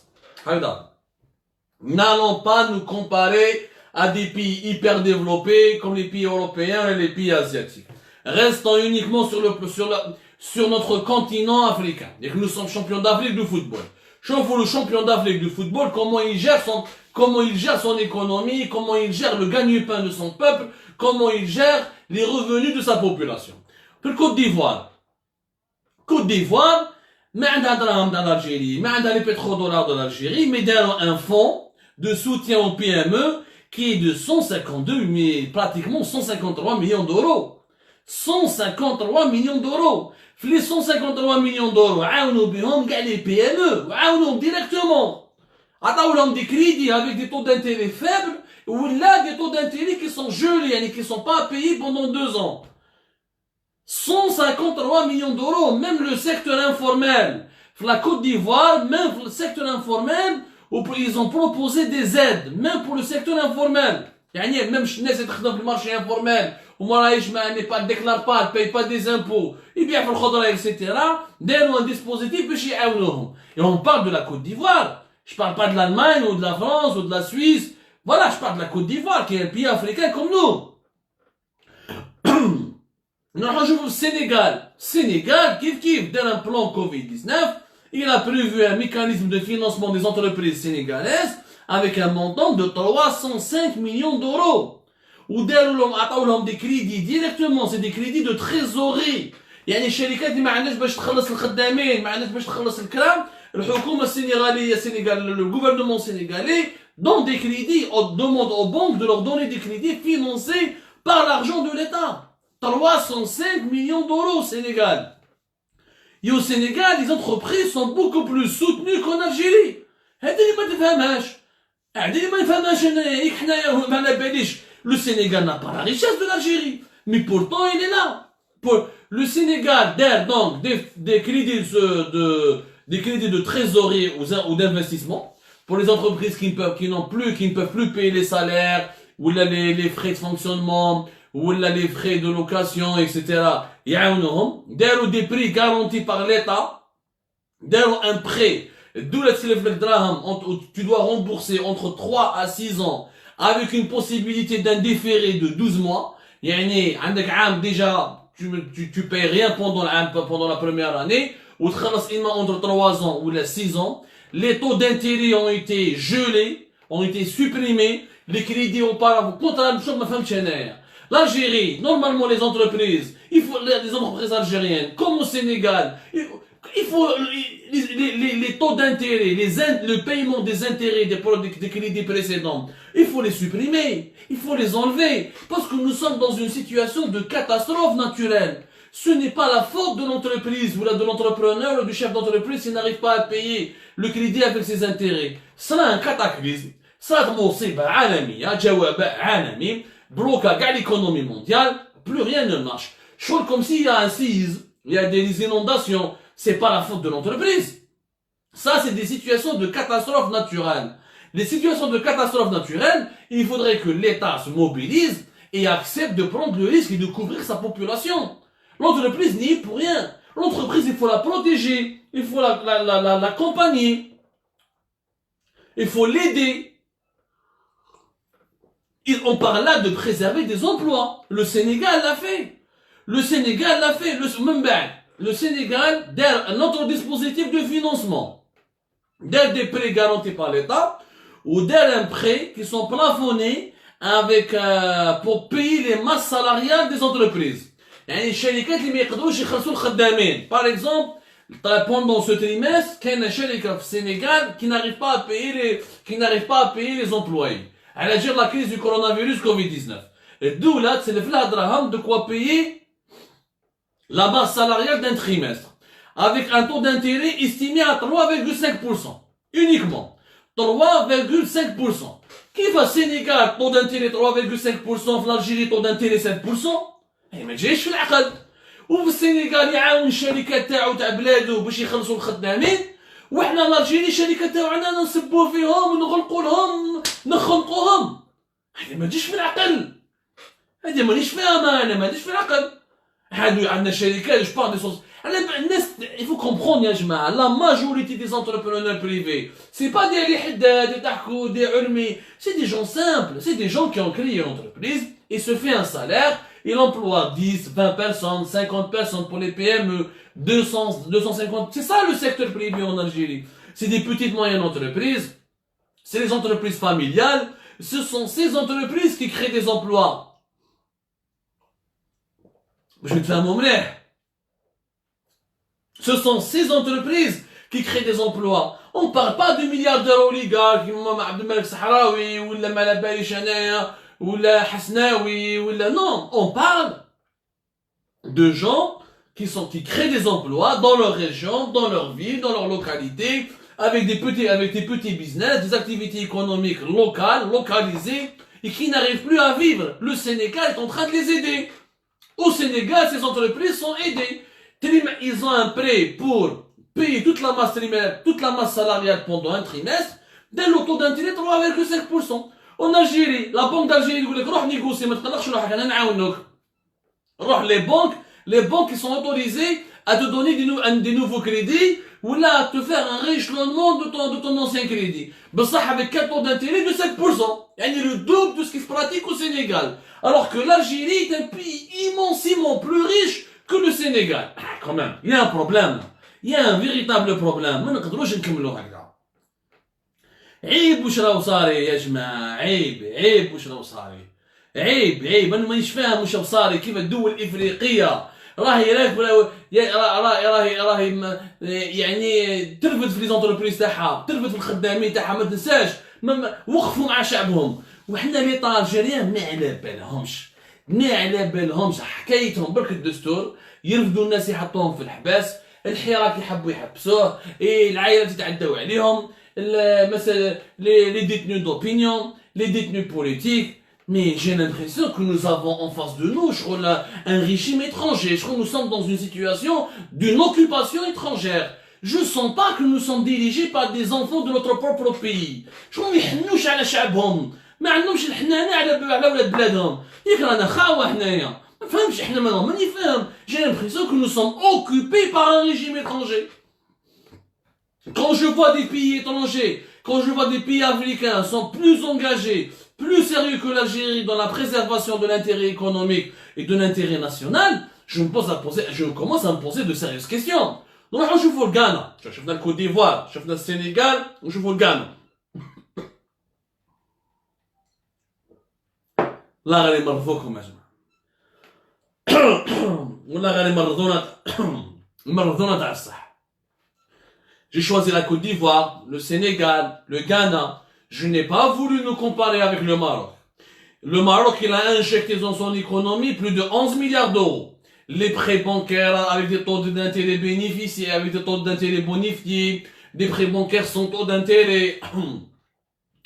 N'allons pas nous comparer à des pays hyper développés comme les pays européens et les pays asiatiques. Restons uniquement sur notre continent africain. Et que nous sommes champions d'Afrique de football. Le champion d'Afrique de football, comment il gère son économie, comment il gère le gagne-pain de son peuple, comment il gère les revenus de sa population. Pour Côte d'Ivoire, ما عندها دراهم dans l'Algérie, ما عندها les pétrodollars de l'Algérie, mais d'ailleurs un fonds de soutien aux PME qui est de pratiquement 153 millions d'euros. 153 millions d'euros. Les 153 millions d'euros, عاونوا بهم كاع les PME, عاونوهم directement. عطاو لهم des crédits avec des taux d'intérêt faibles ou là des taux d'intérêt qui sont gelés, يعني qui sont pas payés pendant 2 ans. 153 millions d'euros, même le secteur informel. La Côte d'Ivoire, même le secteur informel, ils ont proposé des aides, même pour le secteur informel. يعني même الناس اللي تخدم في المارشي informel وما راهيش ما pas déclare pas, paye pas des impôts, يبيع في الخضرة etc. داروا un dispositif باش يعاونوهم. Et on parle de la Côte d'Ivoire. Je parle pas de l'Allemagne ou de la France ou de la Suisse. Voilà, je parle de la Côte d'Ivoire qui est un pays africain comme nous. نروحوا au Sénégal. Sénégal, kiff, dans un plan Covid-19, il a prévu un mécanisme de financement des entreprises sénégalaises avec un montant de 305 millions d'euros. Ou عطاو des crédits directement, c'est des crédits de trésorerie. يعني الشركات اللي ما عندهاش باش تخلص الخدامين، ما عندهاش باش تخلص الكرام، الحكومة السنغالية le gouvernement sénégalais donne des crédits, demande aux banques de leur donner des crédits financés par l'argent de l'État. 305 millions d'euros au Sénégal. Et au Sénégal, les entreprises sont beaucoup plus soutenues qu'en Algérie. Le Sénégal n'a pas la richesse de l'Algérie, mais pourtant il est là. Le Sénégal donne donc des crédits de trésorerie ou d'investissement pour les entreprises qui ne peuvent plus payer les salaires ou les frais de fonctionnement ou les frais de location, etc. يعاونوهم. داروا des prix garantis par l'État. un prêt, tu dois rembourser entre 3 à 6 ans avec une possibilité d'un déféré de 12 mois. يعني عندك عام déjà tu payes rien pendant la première année ou entre 3 ans ou 6 ans. Les taux d'intérêt ont été gelés, ont été supprimés. Les crédits auparavant, l'Algérie, normalement les entreprises, les entreprises algériennes, comme au Sénégal, il faut les taux d'intérêt, le paiement des intérêts des crédits précédents, il faut les supprimer, il faut les enlever, parce que nous sommes dans une situation de catastrophe naturelle. Ce n'est pas la faute de l'entreprise ou de l'entrepreneur ou du chef d'entreprise s'il n'arrive pas à payer le crédit avec ses intérêts. C'est un cataclysme. Ça مصيبة عالمية جواب عالمي bloqué à l'économie mondiale, plus rien ne marche. Chose comme s'il y a un séisme, il y a des inondations, c'est pas la faute de l'entreprise. Ça, c'est des situations de catastrophe naturelle. Les situations de catastrophe naturelle, il faudrait que l'État se mobilise et accepte de prendre le risque et de couvrir sa population. L'entreprise n'y est pour rien. L'entreprise, il faut la protéger, il faut l'accompagner, il faut l'aider. On parle là de préserver des emplois. Le Sénégal l'a fait. Le Sénégal l'a fait. Le Sénégal a un autre dispositif de financement. Des prêts garantis par l'État ou un prêt qui sont plafonnés pour payer les masses salariales des entreprises. يعني الشركات اللي ما يقدروش يخلصوا الخدامين. Par exemple, pendant ce trimestre, il y a une شركة في Sénégal qui n'arrive pas à payer les employés. Elle a géré la crise du coronavirus Covid-19. Et d'où là, c'est le fladraham de quoi payer la base salariale d'un trimestre. Avec un taux d'intérêt estimé à 3,5%. Uniquement. 3,5%. Qui va Sénégal, taux d'intérêt 3,5%, en Algérie, taux d'intérêt 7%. Et ما تجيش في العقل. وفي السنغال يعاون الشركات تاعو تاع بلادو باش يخلصوا الخدامين. وإحنا الألجيري الشركات تاعنا نسبوا فيهم ونغلقوا لهم نخنقوهم. هذه ما تجيش في العقل. هذه مانيش فاهمة أنا ما تجيش في العقل. عندنا شركات جو بار دي سوس. الناس il faut comprendre يا جماعة la majorité des entrepreneurs privés c'est pas des حداد des تحكو des علمي c'est des gens simples c'est des gens qui ont créé une entreprise et se fait un salaire. Il emploie 10, 20 personnes, 50 personnes pour les PME, 200, 250. C'est ça le secteur privé en Algérie. C'est des petites moyennes entreprises. C'est les entreprises familiales. Ce sont ces entreprises qui créent des emplois. Je vais te faire mon mleh. Ce sont ces entreprises qui créent des emplois. On ne parle pas de milliardaires oligarques, comme Abdelmalek Sahraoui, ou la Malabali Chanaya, ou la Hasnaoui, ou la... Non, on parle de gens qui créent des emplois dans leur région, dans leur ville, dans leur localité, avec des petits business, des activités économiques locales, localisées, et qui n'arrivent plus à vivre. Le Sénégal est en train de les aider. Au Sénégal, ces entreprises sont aidées. Ils ont un prêt pour payer toute la masse salariale pendant un trimestre, d'un taux d'intérêt 3,5%. En Algérie, la banque d'Algérie dit que روح négocier, ما تقلقش روحك انا نعاونوك. روح les banques qui sont autorisées à te donner des nouveaux crédits ou là à te faire un rééchelonnement de ton ancien crédit. بصح avec un taux d'intérêt de 5%. يعني le double de ce qui se pratique au Sénégal. Alors que l'Algérie est un pays immensément plus riche que le Sénégal. Quand même, il y a un problème. Il y a un véritable problème. ما نقدروش نكملوا هكذا. عيب وش راهو صاري يا جماعة. عيب وش راهو صاري. عيب انا مانيش فاهم وش صاري. كيف الدول الافريقيه راهي يعني ترفد في ليزونتربريز تاعها، ترفد في الخدامين تاعها. ما تنساش وقفوا مع شعبهم. وحنا لي طالجيريان ما على بالهمش حكايتهم برك الدستور. يرفدوا الناس يحطوهم في الحباس، الحراك يحبوا يحبسوه، العائلات يتعدوا عليهم، مثلا les détenus d'opinion, les détenus politiques. Mais j'ai l'impression que nous avons en face de nous, je crois, un régime étranger. Je crois que nous sommes dans une situation d'une occupation étrangère. Je sens pas que nous sommes dirigés par des enfants de notre propre pays. Je crois qu'ils يحنوش على شعبهم، ما عندهمش الحنانة على ولاد بلادهم. ياك رانا خاوة هنايا. ما فهمش ماني فاهم. J'ai l'impression que nous sommes occupés par un régime étranger. Quand je vois des pays étrangers, quand je vois des pays africains sont plus engagés, plus sérieux que l'Algérie dans la préservation de l'intérêt économique et de l'intérêt national, je commence à me poser de sérieuses questions. Donc, je vois le Ghana, je vois le Côte d'Ivoire, je vois le Sénégal, je vois le Ghana. لا غادي يمرضوكم يا جماعة ولا غادي يمرضونا تاع الصح. J'ai choisi la Côte d'Ivoire, le Sénégal, le Ghana. Je n'ai pas voulu nous comparer avec le Maroc. Le Maroc, il a injecté dans son économie plus de 11 milliards d'euros. Les prêts bancaires avec des taux d'intérêt bénéficiés, avec des taux d'intérêt bonifiés, des prêts bancaires sans taux d'intérêt,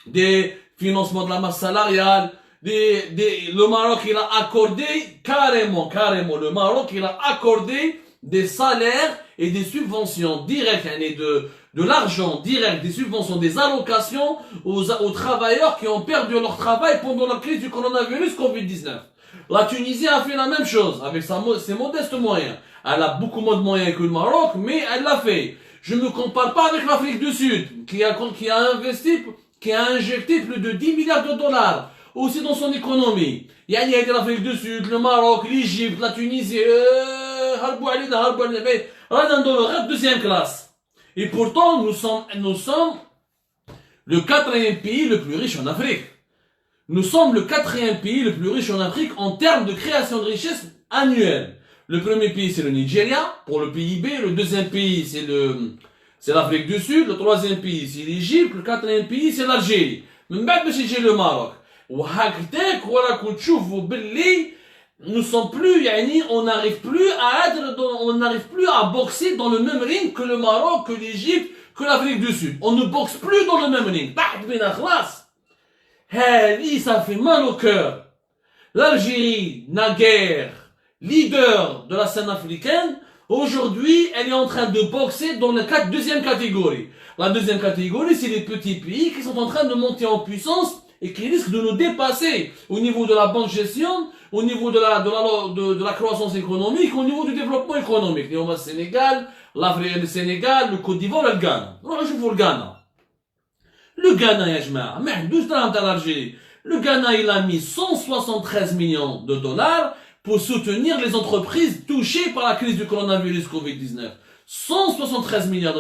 des financements de la masse salariale, le Maroc, il a accordé carrément, le Maroc, il a accordé des salaires et des subventions directes, de l'argent direct, des subventions, des allocations aux travailleurs qui ont perdu leur travail pendant la crise du coronavirus Covid-19. La Tunisie a fait la même chose avec ses modestes moyens. Elle a beaucoup moins de moyens que le Maroc, mais elle l'a fait. Je ne me compare pas avec l'Afrique du Sud, qui a injecté plus de 10 milliards de dollars aussi dans son économie. Il y a l'Afrique du Sud, le Maroc, l'Égypte, la Tunisie, deuxième classe. Et pourtant, nous sommes le quatrième pays le plus riche en Afrique. Nous sommes le quatrième pays le plus riche en Afrique en termes de création de richesse annuelle. Le premier pays, c'est le Nigeria, pour le PIB. Le deuxième pays, c'est l'Afrique du Sud. Le troisième pays, c'est l'Égypte. Le quatrième pays, c'est l'Algérie. Mais même si j'ai le Maroc. Nous sommes plus, on n'arrive plus à boxer dans le même ring que le Maroc, que l'Égypte, que l'Afrique du Sud. On ne boxe plus dans le même ring. Ça fait mal au cœur. L'Algérie, naguère, leader de la scène africaine, aujourd'hui, elle est en train de boxer dans la deuxième catégorie. La deuxième catégorie, c'est les petits pays qui sont en train de monter en puissance et qui risquent de nous dépasser au niveau de la bonne gestion, au niveau de la croissance économique, au niveau du développement économique. Et on va au Sénégal, le Sénégal, le Côte d'Ivoire et le Ghana. Alors, je vois le Ghana. Le Ghana, le Ghana, il a mis 173 millions de dollars pour soutenir les entreprises touchées par la crise du coronavirus Covid-19. 173 millions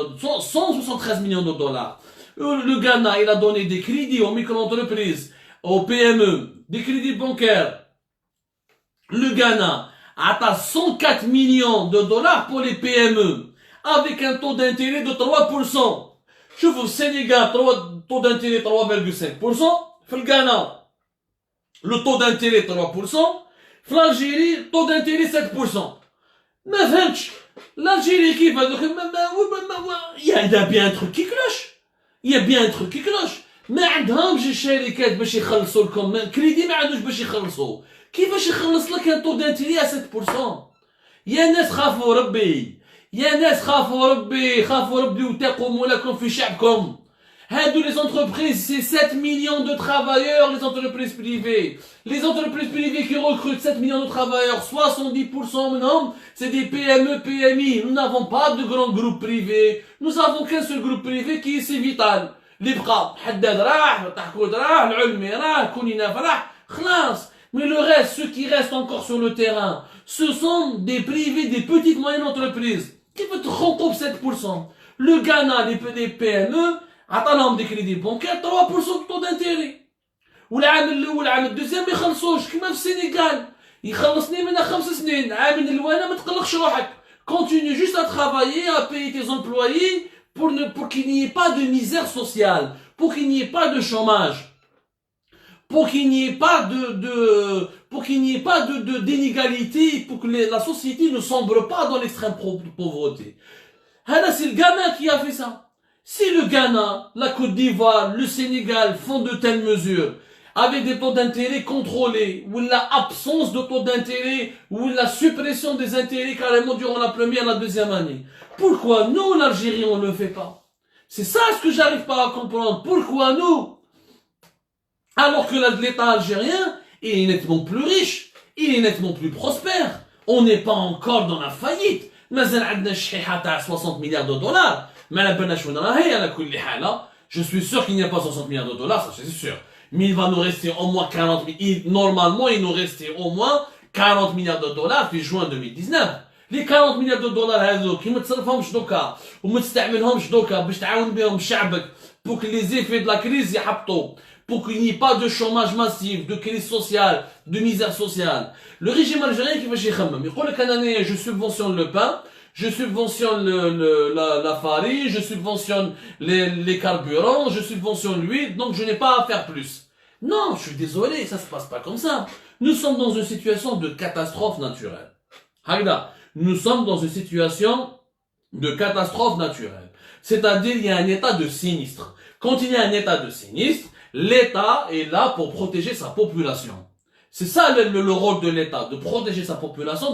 de dollars. Le Ghana, il a donné des crédits aux micro-entreprises, aux PME, des crédits bancaires. Le Ghana a atteint 104 millions de dollars pour les PME, avec un taux d'intérêt de 3%. Je vous Sénégal, taux d'intérêt 3,5%. Le Ghana, le taux d'intérêt 3%. L'Algérie, taux d'intérêt 7%. Mais l'Algérie qui va... Il y a bien un truc qui cloche. Il y a bien un truc qui cloche. ما عندهمش الشركات باش يخلصوا لكم كريدي ما عندوش باش يخلصوا كيفاش يخلص لك ان طو دانتيري 7%. يا ناس خافوا ربي خافوا ربي وتقوا مولاكم في شعبكم. هادو les entreprises, c'est 7 millions de travailleurs, les entreprises privées. Les entreprises privées qui recrutent 7 millions de travailleurs, 70% منهم, c'est des PME, PMI. Nous n'avons pas de grands groupes privés. Nous avons qu'un seul groupe privé qui est Civital. اللي بقى حداد راح تحكود راح العلمي راح كونيناف راح خلاص. Mais le reste, ceux qui restent encore sur le terrain, ce sont des privés, des petites moyennes entreprises qui peuvent te rendre 7%. Le Ghana, les PME, عطاهم des crédits bancaires 3% de taux d'intérêt. والعام الاول العام الدوزيام ما يخلصوش كيما في السنغال يخلصني منها 5 سنين. عام الاول ما تقلقش روحك. Continue juste à travailler, à payer tes employés pour qu'il n'y ait pas de misère sociale, pour qu'il n'y ait pas de chômage, pour qu'il n'y ait pas d'inégalité, pour que la société ne sombre pas dans l'extrême pauvreté. C'est le Ghana qui a fait ça. Si le Ghana, la Côte d'Ivoire, le Sénégal font de telles mesures, avec des taux d'intérêt contrôlés, ou l'absence de taux d'intérêt, ou la suppression des intérêts carrément durant la première et la deuxième année, pourquoi nous, l'Algérie, on ne le fait pas? C'est ça ce que j'arrive pas à comprendre. Pourquoi nous? Alors que l'État algérien, il est nettement plus riche, il est nettement plus prospère. On n'est pas encore dans la faillite. Mais on a 60 milliards de dollars. ما على بالناش وين راهي على كل حالة. Je suis sûr qu'il n'y a pas 60 milliards de dollars, ça c'est sûr. Mais il va nous rester au moins 40 milliards. Normalement, il nous restait au moins 40 milliards de dollars في juin 2019. Les 40 milliards de dollars هذوك ما تصرفهمش دوكا وما تستعملهمش دوكا باش تعاون بهم شعبك pour que les effets de la crise يحبطوا, pour qu'il n'y ait pas de chômage massif, de crise sociale, de misère sociale. Le régime algérien كيفاش يخمم يقول لك انا je subventionne le pain, je subventionne la farine, je subventionne les carburants, je subventionne l'huile, donc je n'ai pas à faire plus. Non, je suis désolé, ça se passe pas comme ça. Nous sommes dans une situation de catastrophe naturelle. Hagda, nous sommes dans une situation de catastrophe naturelle. C'est-à-dire, il y a un état de sinistre. Quand il y a un état de sinistre, l'État est là pour protéger sa population. C'est ça le rôle de l'État, de protéger sa population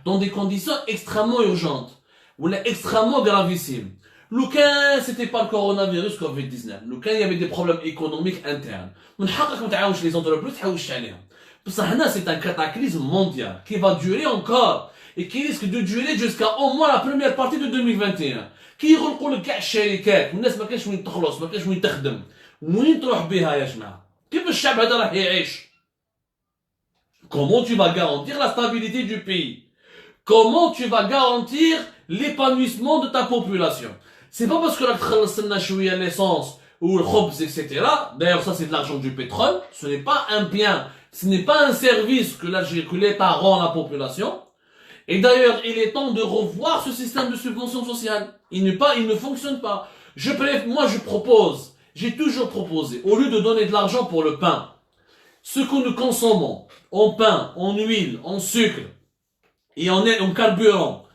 dans des conditions extrêmement urgentes, ou extrêmement gravissimes. Lucas, c'était pas le coronavirus Covid-19. Lucas, il y avait des problèmes économiques internes. Les entreprises, c'est un cataclysme mondial qui va durer encore et qui risque de durer jusqu'à au moins la première partie de 2021. Qui يغلقوا لك كاع الشركات والناس ما كاينش وين تخلص ما كاينش وين تخدم وين تروح بها يا جماعه كيف الشعب هذا راح يعيش comment tu vas garantir la stabilité du pays comment tu vas garantir l'épanouissement de ta population c'est pas parce que راك تخلص لنا شويه l'essence ou le khobz etc d'ailleurs ça c'est de l'argent du pétrole ce n'est pas un bien ce n'est pas un service que l'État rend à la population. Et d'ailleurs, il est temps de revoir ce système de subvention sociale. Il ne fonctionne pas. Moi, je propose, j'ai toujours proposé, au lieu de donner de l'argent pour le pain, ce que nous consommons, en pain, en huile, en sucre, et en carburant,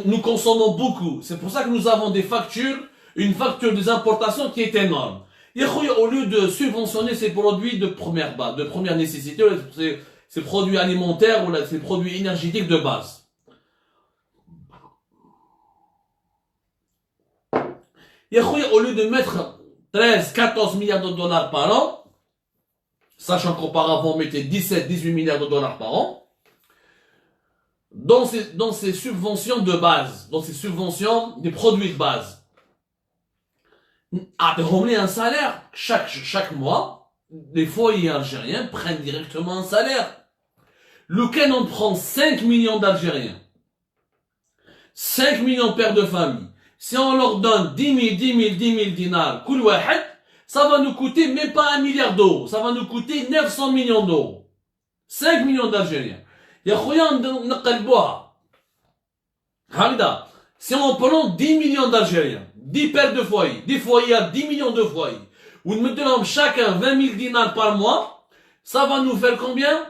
nous consommons beaucoup. C'est pour ça que nous avons une facture des importations qui est énorme. Au lieu de subventionner ces produits de première nécessité, ces produits alimentaires ou ces produits énergétiques de base. Au lieu de mettre 13-14 milliards de dollars par an, sachant qu'auparavant on mettait 17-18 milliards de dollars par an, dans ces subventions de base, dans ces subventions des produits de base, un salaire chaque mois, les foyers algériens prennent directement un salaire. Lequel on prend 5 millions d'Algériens, 5 millions de pères de famille. Si on leur donne 10 000 dinars, ça va nous coûter même pas 1 milliard d'euros. Ça va nous coûter 900 millions d'euros. 5 millions d'Algériens. Si on prend 10 millions d'Algériens, 10 pères de foyer, des foyers à 10 millions de foyers, ou nous mettons chacun 20 000 dinars par mois, ça va nous faire combien?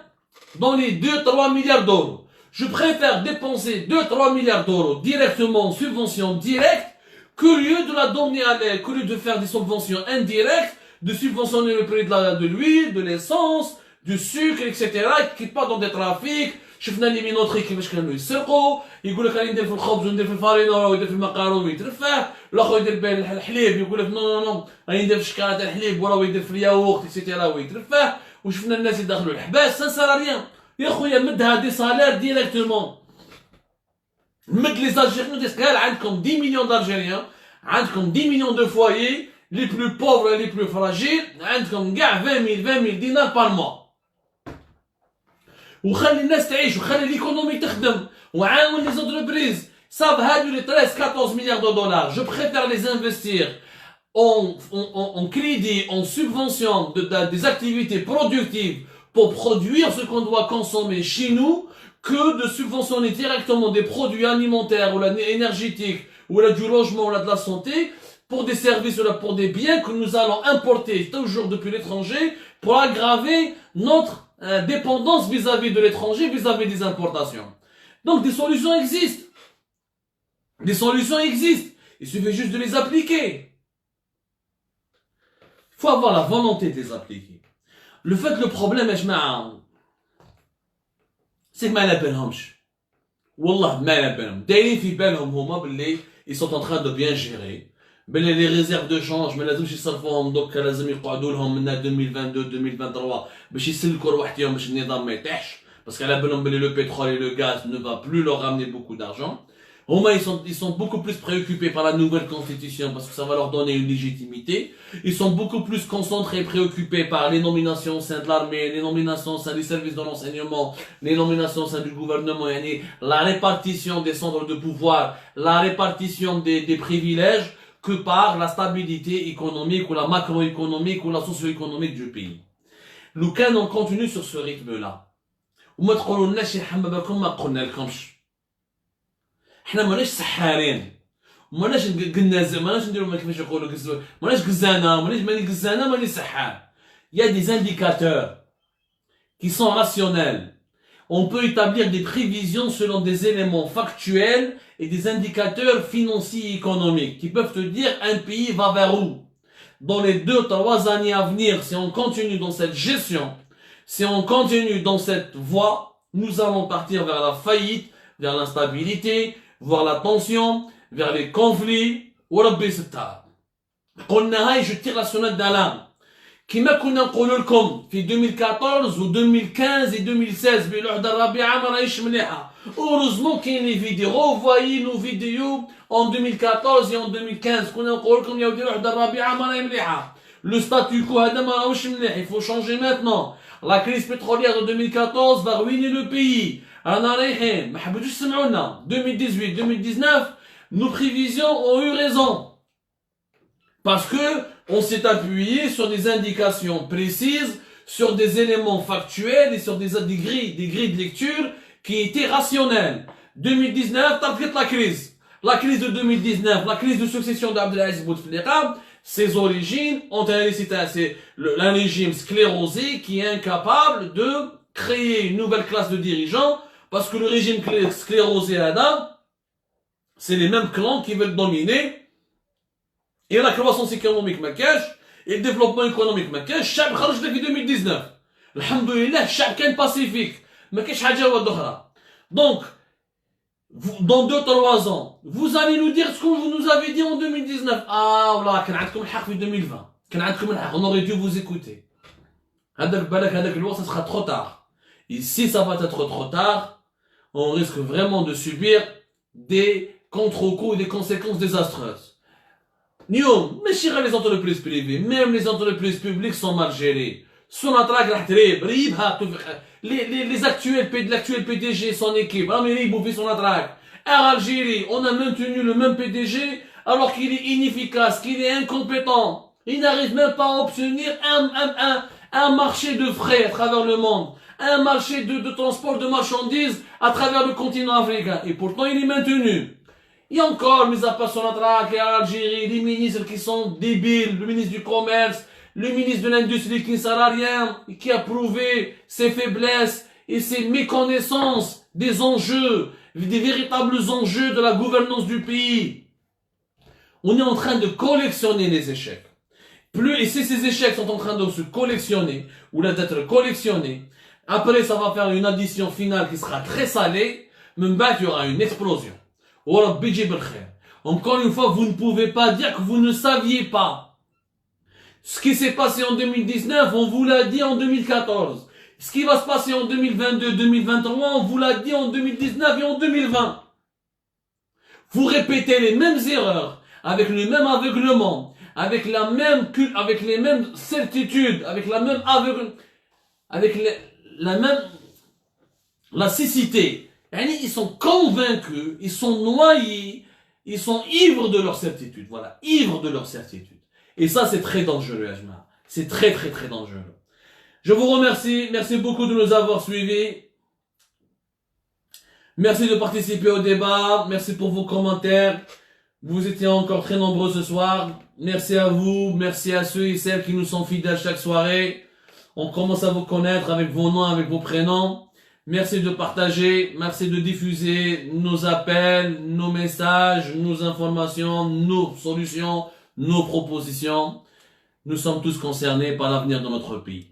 Dans les 2-3 milliards d'euros. Je préfère dépenser 2-3 milliards d'euros directement en subvention directe que lieu de la donner que lieu de faire des subventions indirectes, de subventionner le prix de l'huile, de l'essence, du sucre, etc. qui part dans des trafics. شفنا لي مينوطري كيفاش كانوا يسرقوا يقول لك راني ندير في الخبز وندير في الفارينه ويدير في المقارون ويترفه الاخر يدير به الحليب يقول لك نو نو نو راني ندير في الشكاره تاع الحليب ولا يدير في الياغورت اكسيتيرا ويترفه وشفنا الناس يدخلوا الحباس سان سار ريان يا خويا مدها دي سالير ديريكتومون مد لي زالجيريان ديسكال عندكم 10 مليون d'Algériens عندكم 10 مليون de foyers les plus pauvres et les plus fragiles عندكم كاع 20 000 دينار par mois وخلي الناس تعيش وخلي ليكونومي تخدم وعاون لي زونتربريز صاب هادو لي 13-14 milliards de dollars je préfère les investir en crédit en subvention des activités productives pour produire ce qu'on doit consommer chez nous que de subventionner directement des produits alimentaires ou énergétiques ou du logement ou de la santé pour des services ou pour des biens que nous allons importer toujours depuis l'étranger pour aggraver notre dépendance vis-à-vis de l'étranger, vis-à-vis des importations. Donc des solutions existent. Des solutions existent. Il suffit juste de les appliquer. Il faut avoir la volonté de les appliquer. Le fait que le problème est c'est que ما على بالهمش. والله ما على بالهم. دايرين في بالهم هما باللي ils sont en train de bien gérer. باللي les réserves de change ما لازمش يصرفوهم دوكا لازم يقعدوا لهم من 2022 2023 باش يسلكوا رواحتهم باش النظام ما يطيحش باسكو على بالهم باللي le pétrole et le gaz ne va plus leur ramener beaucoup d'argent Ils sont beaucoup plus préoccupés par la nouvelle constitution parce que ça va leur donner une légitimité. Ils sont beaucoup plus concentrés et préoccupés par les nominations au sein de l'armée, les nominations au sein des services de renseignement, les nominations au sein du gouvernement, la répartition des centres de pouvoir, la répartition des privilèges, que par la stabilité économique ou la macroéconomique ou la socio-économique du pays. لو كان on continue sur ce rythme-là وما تقولولناش يا حما بالكم ما قلنا لكمش حنا ماناش سحارين ماناش قنازه ماناش نديرو كيفاش يقولوا ماناش قزانه ماني قزانه ماني سحار. Il y a des indicateurs qui sont rationnels. On peut établir des prévisions selon des éléments factuels et des indicateurs financiers et économiques qui peuvent te dire un pays va vers où. Dans les 2-3 années à venir, si on continue dans cette gestion, si on continue dans cette voie, nous allons partir vers la faillite, vers l'instabilité, vers la tension, vers les conflits. وربي ستار. قلنا هاي je tire la sonnette d'alarme. كما كنا نقول لكم في 2014 و 2015 et 2016 بالوحده الرابعه ما راهيش مليحه. Heureusement كاين لي فيديو revoyez nos vidéos en 2014 et en 2015 كنا نقول لكم يا ودي الوحده الرابعه ما راهي مليحه. Le statu quo هذا ما راهوش مليح. Il faut changer maintenant. La crise pétrolière de 2014 va ruiner le pays. رانا رايحين ما حبيتوش تسمعونا. 2018 2019 nos prévisions ont eu raison. Parce que on s'est appuyé sur des indications précises, sur des éléments factuels et sur des grilles de lecture qui étaient rationnelles. 2019, t'as la crise. La crise de 2019, la crise de succession d'Abdelaziz Bouteflika, ses origines ont c'est un régime sclérosé qui est incapable de créer une nouvelle classe de dirigeants parce que le régime sclérosé là, c'est les mêmes clans qui veulent dominer. Et la croissance économique ma cache, et le développement économique ma cache, chaque خرج depuis 2019. Alhamdoulilah, chacun pacifique. Ma cache حاجة وحدة. Donc, dans 2-3 ans, vous allez nous dire ce que vous nous avez dit en 2019. Ah, voilà, كان عندكم الحق في 2020. كان عندكم الحق, on aurait dû vous écouter. هذاك بالك هذاك الوقت, ça sera trop tard. Et si ça va être trop tard, on risque vraiment de subir des contre-coups et des conséquences désastreuses. اليوم ماشي غير les entreprises privées, même les entreprises publiques sont mal gérées. Sonatrach راح تريب ريبها l'actuel PDG son équipe راهم يريبوا في Sonatrach. En Algérie, on a maintenu le même PDG alors qu'il est inefficace, qu'il est incompétent. Il n'arrive même pas à obtenir un marché de frais à travers le monde, un marché de transport de marchandises à travers le continent africain. Et pourtant, il est maintenu. Il y a encore, mis à part Sonatrach et Algérie, les ministres qui sont débiles, le ministre du Commerce, le ministre de l'Industrie qui ne sert à rien, et qui a prouvé ses faiblesses et ses méconnaissances des enjeux, des véritables enjeux de la gouvernance du pays. On est en train de collectionner les échecs. Et si ces échecs sont en train de se collectionner, ou d'être collectionnés, après ça va faire une addition finale qui sera très salée, mais il y aura une explosion. Encore une fois, vous ne pouvez pas dire que vous ne saviez pas. Ce qui s'est passé en 2019, on vous l'a dit en 2014. Ce qui va se passer en 2022, 2023, on vous l'a dit en 2019 et en 2020. Vous répétez les mêmes erreurs, avec le même aveuglement, avec les mêmes certitudes, avec la même la cécité. Ils sont convaincus, ils sont noyés, ils sont ivres de leur certitude. Voilà, ivres de leur certitude. Et ça, c'est très dangereux, Ajma. C'est très, très, très dangereux. Je vous remercie. Merci beaucoup de nous avoir suivis. Merci de participer au débat. Merci pour vos commentaires. Vous étiez encore très nombreux ce soir. Merci à vous. Merci à ceux et celles qui nous sont fidèles chaque soirée. On commence à vous connaître avec vos noms, avec vos prénoms. Merci de partager, merci de diffuser nos appels, nos messages, nos informations, nos solutions, nos propositions. Nous sommes tous concernés par l'avenir de notre pays.